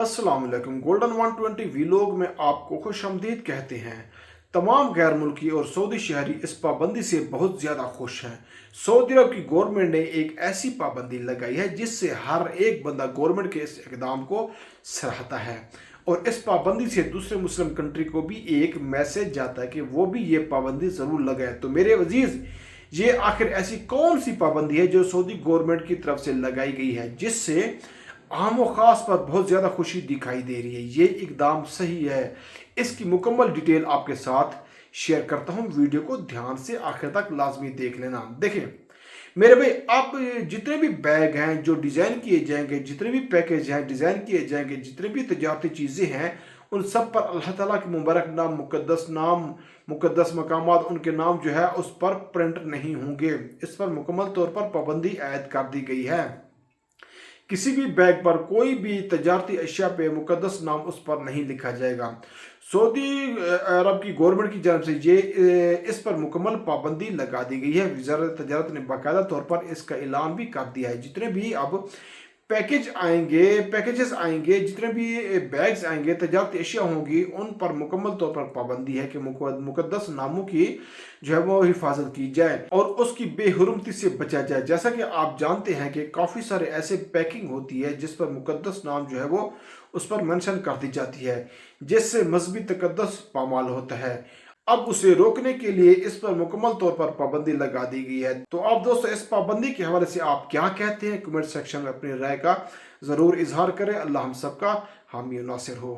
अस्सलाम वालेकुम। Golden 120 vlog में आपको खुशामदीद कहते हैं। तमाम गैर मुल्की और सऊदी शहरी इस पाबंदी से बहुत ज़्यादा खुश हैं। सऊदी अरब की गवर्नमेंट ने एक ऐसी पाबंदी लगाई है जिससे हर एक बंदा गवर्नमेंट के इस इकदाम को सराहता है, और इस पाबंदी से दूसरे मुस्लिम कंट्री को भी एक मैसेज जाता है कि वो भी ये पाबंदी ज़रूर लगाए। तो मेरे अजीज़, ये आखिर ऐसी कौन सी पाबंदी है जो सऊदी गवर्नमेंट की तरफ से लगाई गई है जिससे आम व ख़ास पर बहुत ज़्यादा खुशी दिखाई दे रही है? ये इकदाम सही है? इसकी मुकम्मल डिटेल आपके साथ शेयर करता हूँ। वीडियो को ध्यान से आखिर तक लाजमी देख लेना। देखें मेरे भाई, आप जितने भी बैग हैं जो डिज़ाइन किए जाएंगे, जितने भी पैकेज हैं डिज़ाइन किए जाएंगे, जितने भी तजारती चीज़ें हैं, उन सब पर अल्लाह ताला के मुबारक नाम, मुकद्दस मकामात, उनके नाम जो है उस पर प्रिंट नहीं होंगे। इस पर मुकम्मल तौर पर पाबंदी आयद कर दी गई है। किसी भी बैग पर कोई भी तजारती अशिया पे मुकद्दस नाम उस पर नहीं लिखा जाएगा। सऊदी अरब की गवर्नमेंट की जानब से इस पर मुकम्मल पाबंदी लगा दी गई है। वज़ारत तजारत ने बाकायदा तौर पर इसका ऐलान भी कर दिया है। जितने भी अब पैकेजेस आएंगे, जितने भी बैग्स आएंगे, तजारती अशिया होंगी, उन पर मुकम्मल तौर पर पाबंदी है कि मुकद्दस नामों की जो है वो हिफाजत की जाए और उसकी बेहुरमती से बचा जाए। जैसा कि आप जानते हैं कि काफ़ी सारे ऐसे पैकिंग होती है जिस पर मुकद्दस नाम जो है वो उस पर मेंशन कर दी जाती है, जिससे मजहबी तकद्दस पामाल होता है। अब उसे रोकने के लिए इस पर मुकम्मल तौर पर पाबंदी लगा दी गई है। तो आप दोस्तों, इस पाबंदी के हवाले से आप क्या कहते हैं? कमेंट सेक्शन में अपनी राय का ज़रूर इजहार करें। अल्लाह हम सबका हामी नासिर हो।